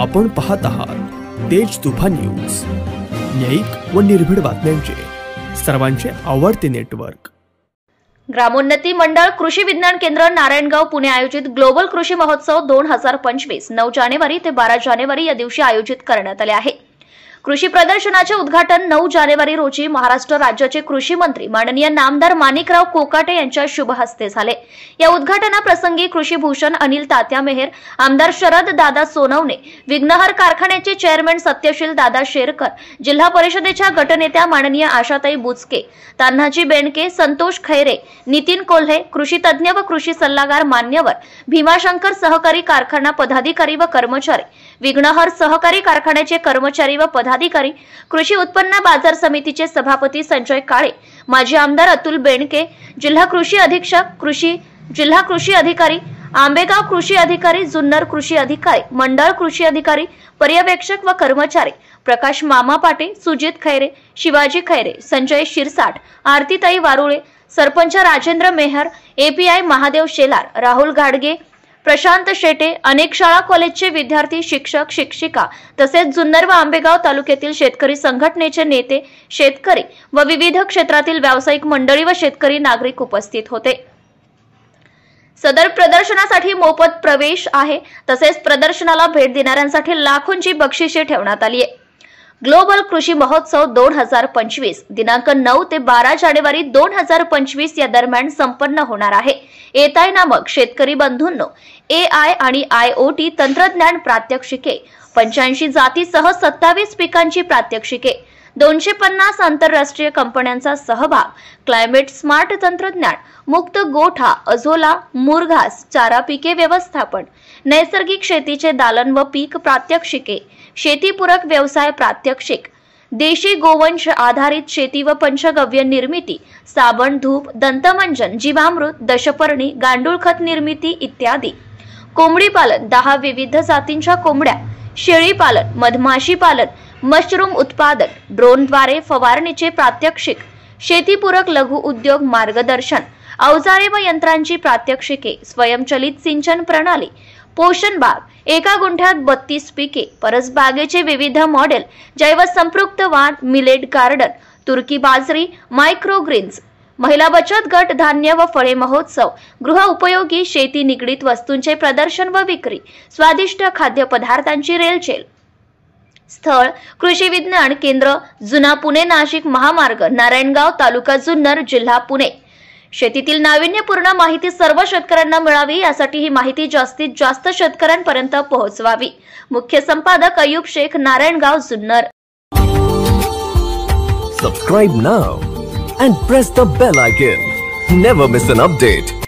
आपण पाहत आहात तेज तुफान न्यूज, न्यायिक व निर्भीड बातम्यांचे सर्वांचे आवडते नेटवर्क। ग्रामोन्नती मंडळ कृषी विज्ञान केंद्र नारायणगाव पुणे आयोजित ग्लोबल कृषी महोत्सव 2025 9 जानेवारी ते 12 जानेवारी या दिवशी आयोजित करण्यात आले आहे। कृषी प्रदर्शनाचे उद्घाटन 9 जानेवारी रोजी महाराष्ट्र राज्याचे कृषी मंत्री माननीय नामदार माणिकराव कोकाटे यांच्या शुभ हस्ते झाले। या उद्घाटनाप्रसंगी कृषी भूषण अनिल तात्या मेहर, आमदार शरद दादा सोनवणे, विघ्नहर कारखान्याचे चेअरमन सत्यशील दादा शेरकर, जिल्हा परिषदेच्या गटनेत्या माननीय आशाताई बुचके, तान्हाजी बेंडके, संतोष खैरे, नितीन कोल्हे, कृषी तज्ञ व कृषी सल्लागार मान्यवर, भीमाशंकर सहकारी कारखाना पदाधिकारी व कर्मचारी, विघ्नहर सहकारी कारखान्याचे कर्मचारी व पदाधिकारी, कृषी उत्पन्न बाजार समितीचे सभापती संजय काळे, माजी आमदार अतुल बेंडके, जिल्हा कृषी अधीक्षक, जिल्हा कृषी अधिकारी, आंबेगाव कृषी अधिकारी, जुन्नर कृषी अधिकारी, मंडळ कृषी अधिकारी, पर्यवेक्षक व कर्मचारी, प्रकाश मामा पाटे, सुजित खैरे, शिवाजी खैरे, संजय शिरसाट, आरतीताई वारुळे, सरपंच राजेंद्र मेहर, एपीआय महादेव शेलार, राहुल घाडगे, प्रशांत शेटे, अनेक शाळा कॉलेजचे विद्यार्थी, शिक्षक, शिक्षिका तसेच जुन्नर व आंबेगाव तालुक्यातील शेतकरी संघटनेचे नेते, शेतकरी व विविध क्षेत्रातील व्यावसायिक मंडळी व शेतकरी नागरिक उपस्थित होते। सदर प्रदर्शनासाठी मोफत प्रवेश आहे, तसेच प्रदर्शनाला भेट देणाऱ्यांसाठी लाखोंची बक्षिसे ठेवण्यात आली आहे। ग्लोबल कृषी महोत्सव 2025 दिनांक 9 ते 12 जानेवारी 2025 या दरम्यान संपन्न होणार आहे। एआय नामक शेतकरी बंधूंनो, एआय आणि आयओटी तंत्रज्ञान प्रात्यक्षिके, 85 जातीसह 27 पिकांची प्रात्यक्षिके, 250 आंतरराष्ट्रीय कंपन्यांचा सहभाग, क्लायमेट स्मार्ट तंत्रज्ञान, मुक्त गोठा, अझोला, मुरघास, चारा पिके व्यवस्थापन, नैसर्गिक शेतीचे दालन व पीक प्रात्यक्षिके, शेतीपूरक व्यवसाय प्रात्यक्षिक, देशी गोवंश आधारित शेती व पंचगव्य निर्मिती, साबण, धूप, दंतमंजन, जीवामृत, दशपर्णी, गांडूळ खत निर्मिती इत्यादी, कोंबडी पालन, 10 विविध जातींच्या कोंबड्या, शेळी पालन, मधमाशी पालन, मशरूम उत्पादन, ड्रोनद्वारे फवारणीचे प्रात्यक्षिक, शेतीपूरक लघु उद्योग मार्गदर्शन, अवजारे व यंत्रांची प्रात्यक्षिके, स्वयंचलित सिंचन प्रणाली, पोषण बाग, एका गुंठ्यात 32 पिके, परसबागेचे विविध मॉडेल, जैव संपृक्त वाण, मिलेट गार्डन, तुर्की बाजरी, मायक्रोग्रीन्स, महिला बचत गट, धान्य व फळे महोत्सव, गृह उपयोगी शेती निगडीत वस्तूंचे प्रदर्शन व विक्री, स्वादिष्ट खाद्य पदार्थांची रेलचेल। स्थळ कृषी विज्ञान केंद्र, जुना पुणे नाशिक महामार्ग, नारायणगाव, तालुका जुन्नर, जिल्हा पुणे। शेतीतील नाविन्यपूर्ण माहिती सर्व शेतकऱ्यांना मिळावी यासाठी ही माहिती जास्तीत जास्त शेतकऱ्यांपर्यंत पोहोचवावी। मुख्य संपादक Ayub Shaikh, Narayangaon, Junnar. Subscribe now and press the bell icon. Never miss an update.